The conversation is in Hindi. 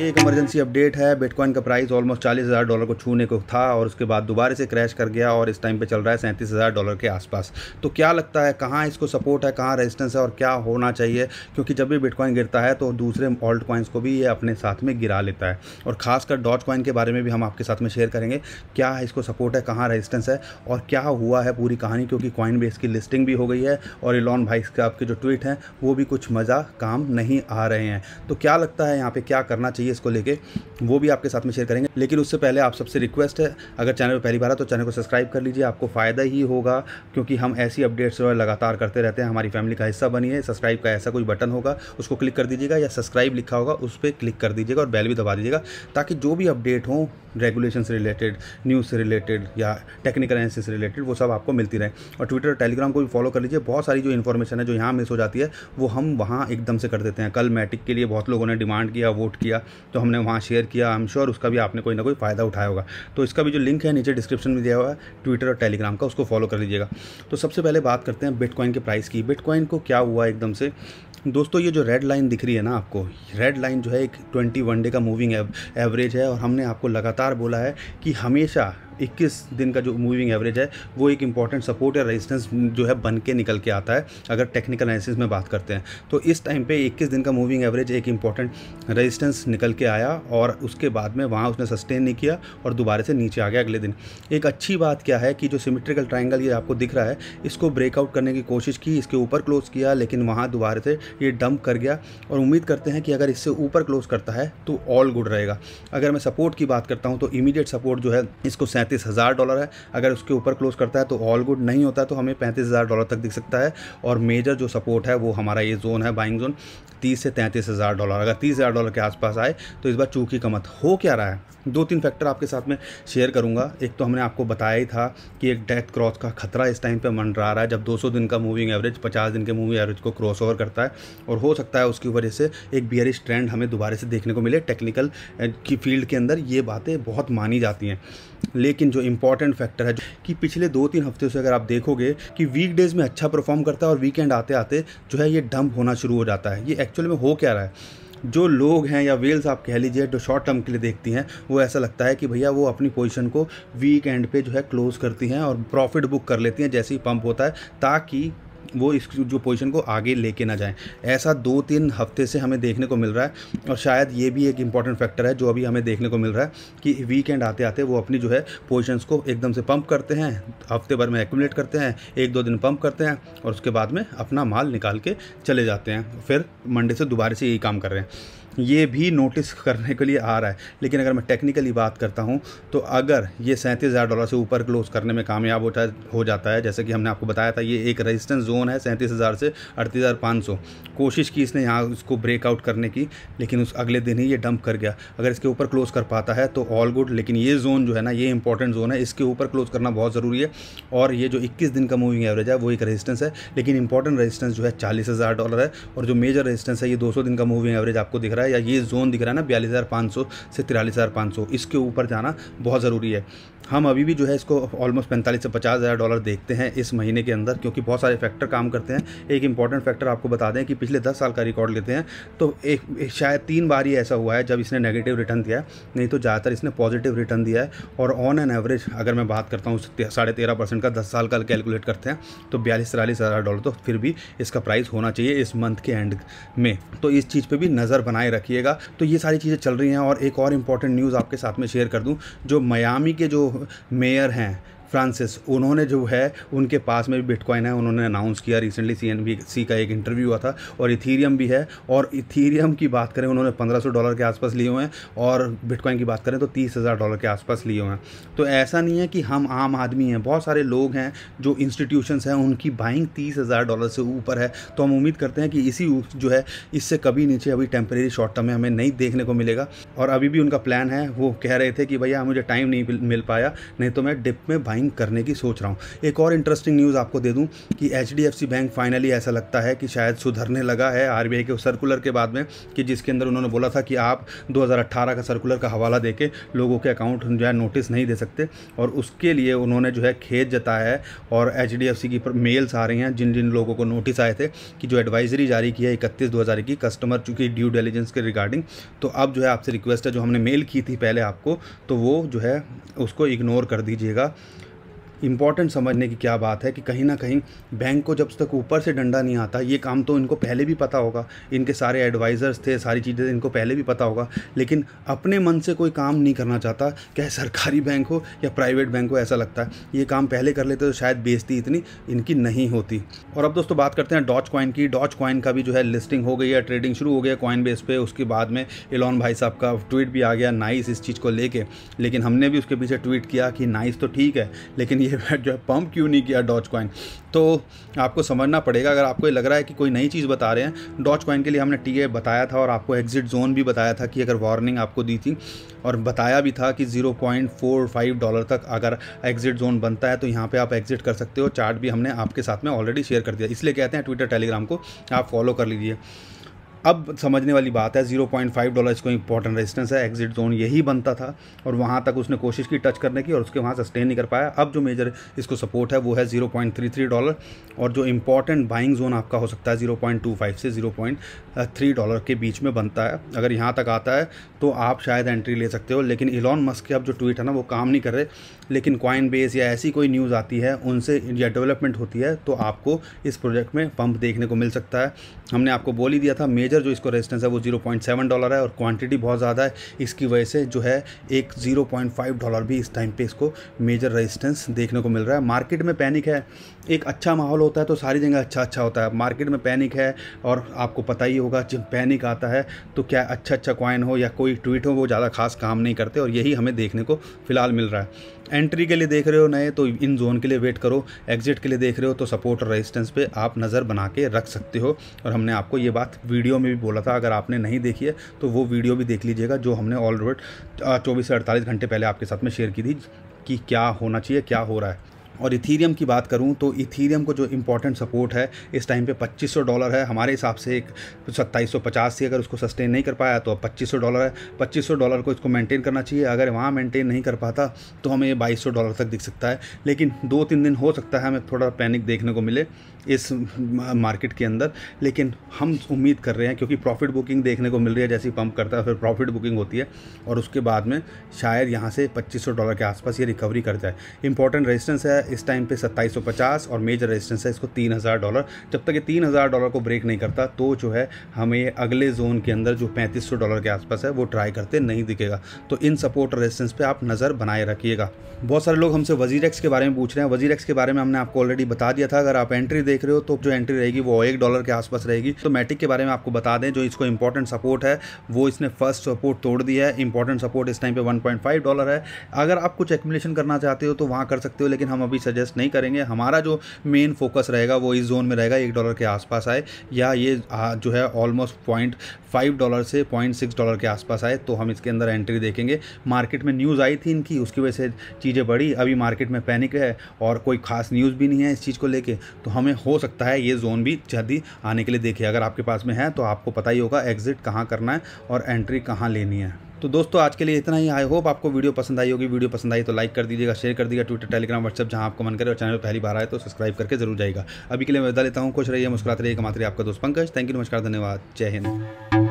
ये एक इमरजेंसी अपडेट है। बिटकॉइन का प्राइस ऑलमोस्ट $40,000 को छूने को था और उसके बाद दोबारा से क्रैश कर गया और इस टाइम पे चल रहा है $37,000 के आसपास। तो क्या लगता है कहाँ इसको सपोर्ट है, कहाँ रेजिस्टेंस है और क्या होना चाहिए? क्योंकि जब भी बिटकॉइन गिरता है तो दूसरे ऑल्ट कॉइन्स को भी ये अपने साथ में गिरा लेता है। और ख़ासकर डॉज कॉइन के बारे में भी हम आपके साथ में शेयर करेंगे, क्या इसको सपोर्ट है, कहाँ रेजिस्टेंस है और क्या हुआ है पूरी कहानी। क्योंकि कॉइनबेस की लिस्टिंग भी हो गई है और इलॉन भाई के आपके जो ट्वीट हैं वो भी कुछ मज़ा काम नहीं आ रहे हैं। तो क्या लगता है यहाँ पे क्या करना चाहिए इसको लेके, वो भी आपके साथ में शेयर करेंगे। लेकिन उससे पहले आप सबसे रिक्वेस्ट है, अगर चैनल पर पहली बार है तो चैनल को सब्सक्राइब कर लीजिए, आपको फ़ायदा ही होगा। क्योंकि हम ऐसी अपडेट्स जो है लगातार करते रहते हैं। हमारी फैमिली का हिस्सा बनिए। सब्सक्राइब का ऐसा कोई बटन होगा उसको क्लिक कर दीजिएगा या सब्सक्राइब लिखा होगा उस पर क्लिक कर दीजिएगा और बेल भी दबा दीजिएगा, ताकि जो भी अपडेट हो रेगुलेशन से रिलेटेड, न्यूज़ से रिलेटेड या टेक्निकल एनालिसिस से रिलेटेड, वो सब आपको मिलती रहे। और ट्विटर और टेलीग्राम को भी फॉलो कर लीजिए। बहुत सारी जो इन्फॉर्मेशन है जो यहाँ मिस हो जाती है वो हम वहाँ एकदम से कर देते हैं। कल मैटिक के लिए बहुत लोगों ने डिमांड किया, वोट किया, तो हमने वहाँ शेयर किया। आई एम श्योर उसका भी आपने कोई ना कोई फ़ायदा उठाया होगा। तो इसका भी जो लिंक है नीचे डिस्क्रिप्शन में दिया हुआ है ट्विटर और टेलीग्राम का, उसको फॉलो कर लीजिएगा। तो सबसे पहले बात करते हैं बिटकॉइन के प्राइस की। बिटकॉइन को क्या हुआ एकदम से दोस्तों, ये जो रेड लाइन दिख रही है ना आपको, रेड लाइन जो है एक 21 डे का मूविंग एवरेज है। और हमने आपको लगातार बोला है कि हमेशा 21 दिन का जो मूविंग एवरेज है वो एक इंपॉर्टेंट सपोर्ट या रेजिस्टेंस जो है बन के निकल के आता है। अगर टेक्निकल एनालिसिस में बात करते हैं तो इस टाइम पे 21 दिन का मूविंग एवरेज एक इंपॉर्टेंट रेजिस्टेंस निकल के आया और उसके बाद में वहाँ उसने सस्टेन नहीं किया और दोबारा से नीचे आ गया अगले दिन। एक अच्छी बात क्या है कि जो सिमेट्रिकल ट्रायंगल ये आपको दिख रहा है, इसको ब्रेकआउट करने की कोशिश की, इसके ऊपर क्लोज किया, लेकिन वहाँ दोबारा से ये डंप कर गया। और उम्मीद करते हैं कि अगर इससे ऊपर क्लोज करता है तो ऑल गुड रहेगा। अगर मैं सपोर्ट की बात करता हूँ तो इमीडिएट सपोर्ट जो है इसको $37,000 है। अगर उसके ऊपर क्लोज करता है तो ऑल गुड, नहीं होता है तो हमें $35,000 तक दिख सकता है। और मेजर जो सपोर्ट है वो हमारा ये जोन है, बाइंग जोन, $30,000 से $33,000। अगर $30,000 के आसपास आए तो इस बार चूकी का मत। हो क्या रहा है, 2-3 फैक्टर आपके साथ में शेयर करूंगा। एक तो हमने आपको बताया ही था कि एक डेथ क्रॉस का खतरा इस टाइम पे मंडरा रहा है, जब 200 दिन का मूविंग एवरेज 50 दिन के मूविंग एवरेज को क्रॉस ओवर करता है। और हो सकता है उसकी वजह से एक बियरिश ट्रेंड हमें दोबारा से देखने को मिले। टेक्निकल की फील्ड के अंदर ये बातें बहुत मानी जाती हैं। लेकिन जो इंपॉर्टेंट फैक्टर है कि पिछले 2-3 हफ्ते से अगर आप देखोगे कि वीकडेज़ में अच्छा परफॉर्म करता है और वीकेंड आते आते जो है ये डंप होना शुरू हो जाता है। ये एक्चुअली में हो क्या रहा है, जो लोग हैं या वेल्स आप कह लीजिए जो शॉर्ट टर्म के लिए देखती हैं, वो ऐसा लगता है कि भैया वो अपनी पोजीशन को वीक एंड पे जो है क्लोज करती हैं और प्रॉफिट बुक कर लेती हैं जैसे ही पंप होता है, ताकि वो इस जो पोजीशन को आगे लेके ना जाएं। ऐसा 2-3 हफ्ते से हमें देखने को मिल रहा है। और शायद ये भी एक इंपॉर्टेंट फैक्टर है जो अभी हमें देखने को मिल रहा है कि वीकेंड आते आते वो अपनी जो है पोजीशंस को एकदम से पंप करते हैं, हफ्ते भर में एक्यूमुलेट करते हैं, 1-2 दिन पंप करते हैं और उसके बाद में अपना माल निकाल के चले जाते हैं। फिर मंडे से दोबारा से यही काम कर रहे हैं। ये भी नोटिस करने के लिए आ रहा है। लेकिन अगर मैं टेक्निकली बात करता हूँ तो अगर ये $37,000 से ऊपर क्लोज करने में कामयाब हो जाता है, जैसे कि हमने आपको बताया था, ये एक रेजिस्टेंस जोन है 37,000 से 38,500। कोशिश की इसने यहाँ इसको ब्रेकआउट करने की, लेकिन उस अगले दिन ही ये डंप कर गया। अगर इसके ऊपर क्लोज कर पाता है तो ऑल गुड, लेकिन ये जोन जो है ना, ये इंपॉर्टेंट जोन है, इसके ऊपर क्लोज करना बहुत ज़रूरी है। और ये जो 21 दिन का मूविंग एवरेज है वो एक रेजिस्टेंस है, लेकिन इंपॉर्टेंट रेजिस्टेंस जो है $40,000 है। और जो मेजर रेजिस्टेंस है ये 200 दिन का मूविंग एवरेज आपको दिख रहा है, या ये जोन दिख रहा है ना 42,500 से 43,500, इसके ऊपर जाना बहुत ज़रूरी है। हम अभी भी जो है इसको ऑलमोस्ट $45,000 से $50,000 देखते हैं इस महीने के अंदर, क्योंकि बहुत सारे फैक्टर काम करते हैं। एक इंपॉर्टेंट फैक्टर आपको बता दें कि पिछले 10 साल का रिकॉर्ड लेते हैं तो एक शायद 3 बार ही ऐसा हुआ है जब इसने नेगेटिव रिटर्न दिया है, नहीं तो ज़्यादातर इसने पॉजिटिव रिटर्न दिया है। और ऑन एन एवरेज अगर मैं बात करता हूँ 13.5% का 10 साल का कैलकुलेट करते हैं तो $42,000-43,000 तो फिर भी इसका प्राइस होना चाहिए इस मंथ के एंड में। तो इस चीज़ पर भी नज़र बनाए रखिएगा। तो ये सारी चीज़ें चल रही हैं। और एक और इम्पॉर्टेंट न्यूज़ आपके साथ में शेयर कर दूँ, जो मियामी के जो मेयर हैं फ्रांसिस, उन्होंने जो है उनके पास में भी बिटकॉइन है, उन्होंने अनाउंस किया रिसेंटली। CNBC का एक इंटरव्यू हुआ था। और इथीरियम भी है। और इथीरियम की बात करें उन्होंने $1,500 के आसपास लिए हुए हैं और बिटकॉइन की बात करें तो $30,000 के आसपास लिए हुए हैं। तो ऐसा नहीं है कि हम आम आदमी हैं, बहुत सारे लोग हैं जो इंस्टीट्यूशंस हैं उनकी बाइंग $30,000 से ऊपर है। तो हम उम्मीद करते हैं कि इसी जो है इससे कभी नीचे अभी टेम्परेरी शॉर्ट टर्म में हमें नहीं देखने को मिलेगा। और अभी भी उनका प्लान है, वो कह रहे थे कि भैया मुझे टाइम नहीं मिल पाया, नहीं तो मैं डिप में बाइंग बाइंग करने की सोच रहा हूँ। एक और इंटरेस्टिंग न्यूज़ आपको दे दूँ कि HDFC बैंक फाइनली ऐसा लगता है कि शायद सुधरने लगा है RBI के उस सर्कुलर के बाद में, कि जिसके अंदर उन्होंने बोला था कि आप 2018 का सर्कुलर का हवाला देके लोगों के अकाउंट जो है नोटिस नहीं दे सकते, और उसके लिए उन्होंने जो है खेद जताया है। और HDFC की मेल्स आ रही हैं जिन जिन लोगों को नोटिस आए थे कि जो एडवाइजरी जारी की है 31/2021 की कस्टमर चूँकि ड्यू डिलिजेंस के रिगार्डिंग, तो अब जो है आपसे रिक्वेस्ट है, जो हमने मेल की थी पहले आपको, तो वो जो है उसको इग्नोर कर दीजिएगा। इम्पॉर्टेंट समझने की क्या बात है कि कहीं ना कहीं बैंक को जब तक ऊपर से डंडा नहीं आता, ये काम तो इनको पहले भी पता होगा, इनके सारे एडवाइज़र्स थे, सारी चीज़ें इनको पहले भी पता होगा, लेकिन अपने मन से कोई काम नहीं करना चाहता, चाहे सरकारी बैंक हो या प्राइवेट बैंक हो। ऐसा लगता है ये काम पहले कर लेते तो शायद बेइज्जती इतनी इनकी नहीं होती। और अब दोस्तों बात करते हैं डॉज कॉइन की। डॉज कॉइन का भी जो है लिस्टिंग हो गई है, ट्रेडिंग शुरू हो गया कॉइनबेस पे। उसके बाद में एलोन भाई साहब का ट्वीट भी आ गया नाइस इस चीज़ को लेके, लेकिन हमने भी उसके पीछे ट्वीट किया कि नाइस तो ठीक है, लेकिन ये जो है पंप क्यों नहीं किया डॉज कॉइन। तो आपको समझना पड़ेगा, अगर आपको ये लग रहा है कि कोई नई चीज़ बता रहे हैं, डॉज कॉइन के लिए हमने TA बताया था और आपको एग्जिट जोन भी बताया था कि अगर वार्निंग आपको दी थी, और बताया भी था कि $0.45 तक अगर एग्जिट जोन बनता है तो यहाँ पे आप एग्जिट कर सकते हो। चार्ट भी हमने आपके साथ में ऑलरेडी शेयर कर दिया, इसलिए कहते हैं ट्विटर टेलीग्राम को आप फॉलो कर लीजिए। अब समझने वाली बात है, $0.5 इसको इंपॉर्टेंट रेजिस्टेंस है, एग्जिट जोन यही बनता था और वहाँ तक उसने कोशिश की टच करने की और उसके वहाँ सस्टेन नहीं कर पाया। अब जो मेजर इसको सपोर्ट है वो है $0.33, और जो इंपॉर्टेंट बाइंग जोन आपका हो सकता है 0.25 से $0.3 के बीच में बनता है। अगर यहाँ तक आता है तो आप शायद एंट्री ले सकते हो, लेकिन इलॉन मस्क के अब जो ट्वीट है ना वो काम नहीं कर रहे, लेकिन कॉइनबेस या ऐसी कोई न्यूज़ आती है उनसे या डेवलपमेंट होती है तो आपको इस प्रोजेक्ट में पंप देखने को मिल सकता है। हमने आपको बोल ही दिया था मेजर जो इसको रेजिस्टेंस है वो $0.7 है और क्वांटिटी बहुत ज़्यादा है, इसकी वजह से जो है एक $0.5 भी इस टाइम पे इसको मेजर रेजिस्टेंस देखने को मिल रहा है। मार्केट में पैनिक है, एक अच्छा माहौल होता है तो सारी जगह अच्छा होता है। मार्केट में पैनिक है और आपको पता ही होगा जब पैनिक आता है तो क्या अच्छा कॉइन हो या कोई ट्वीट हो वो ज़्यादा खास काम नहीं करते, और यही हमें देखने को फ़िलहाल मिल रहा है। एंट्री के लिए देख रहे हो नए तो इन जोन के लिए वेट करो, एग्जिट के लिए देख रहे हो तो सपोर्ट और रेजिस्टेंस पे आप नज़र बना के रख सकते हो। और हमने आपको ये बात वीडियो में भी बोला था, अगर आपने नहीं देखी है तो वो वीडियो भी देख लीजिएगा जो हमने ऑलरेडी 24 से 48 घंटे पहले आपके साथ में शेयर की थी कि क्या होना चाहिए, क्या हो रहा है। और इथीरियम की बात करूं तो इथीरियम को जो इंपॉर्टेंट सपोर्ट है इस टाइम पे $2500 है हमारे हिसाब से। एक 2750 से अगर उसको सस्टेन नहीं कर पाया तो अब $2500 है। $2500 को इसको मेंटेन करना चाहिए, अगर वहाँ मेंटेन नहीं कर पाता तो हमें ये $2200 तक दिख सकता है। लेकिन 2-3 दिन हो सकता है हमें थोड़ा पैनिक देखने को मिले इस मार्केट के अंदर, लेकिन हम उम्मीद कर रहे हैं क्योंकि प्रॉफिट बुकिंग देखने को मिल रही है, जैसे ही पंप करता है फिर प्रॉफिट बुकिंग होती है और उसके बाद में शायद यहाँ से $2500 के आसपास ये रिकवरी कर जाए। इंपॉर्टेंट रेजिस्टेंस है इस टाइम पे 2750 और मेजर रेजिस्टेंस है इसको $3000। जब तक ये $3000 को ब्रेक नहीं करता तो जो है हमें अगले जोन के अंदर जो $3500 के आसपास है वो ट्राई करते नहीं दिखेगा। तो इन सपोर्ट और रेजिस्टेंस पे आप नज़र बनाए रखिएगा। बहुत सारे लोग हमसे वजीरेक्स के बारे में पूछ रहे हैं। वजीरेक्स के बारे में हमने आपको ऑलरेडी बता दिया था, अगर आप एंट्री देख रहे हो तो जो एंट्री रहेगी वो $1 के आसपास रहेगी। तो मैटिक के बारे में आपको बता दें, जो इसको इंपॉर्टेंट सपोर्ट है वो इसने फर्स्ट सपोर्ट तोड़ दिया है। इंपॉर्टेंट सपोर्ट इस टाइम पे $1.5 है। अगर आप कुछ एक्यूमुलेशन करना चाहते हो तो वहाँ कर सकते हो, लेकिन हम अभी सजेस्ट नहीं करेंगे। हमारा जो मेन फोकस रहेगा वो इस जोन में रहेगा, $1 के आसपास आए या ये जो है ऑलमोस्ट $0.5 से $0.6 के आसपास आए तो हम इसके अंदर एंट्री देखेंगे। मार्केट में न्यूज़ आई थी इनकी, उसकी वजह से चीज़ें बढ़ी। अभी मार्केट में पैनिक है और कोई खास न्यूज़ भी नहीं है इस चीज़ को लेके, तो हमें हो सकता है ये जोन भी जल्दी आने के लिए देखिए। अगर आपके पास में है तो आपको पता ही होगा एग्जिट कहाँ करना है और एंट्री कहाँ लेनी है। तो दोस्तों आज के लिए इतना ही। आई होप आपको वीडियो पसंद आई होगी। वीडियो पसंद आई तो लाइक कर दीजिएगा, शेयर कर दीजिएगा, ट्विटर, टेलीग्राम, व्हाट्सएप जहां आपको मन करे, और चैनल पर पहली बार आए तो सब्सक्राइब करके जरूर जाइएगा। अभी के लिए मैं विदा लेता हूं। खुश रहिए, मुस्कुराते रहिए। कमाते रहिए, आपका दोस्त पंकज। थैंक यू, नमस्कार, धन्यवाद, जय हिंद।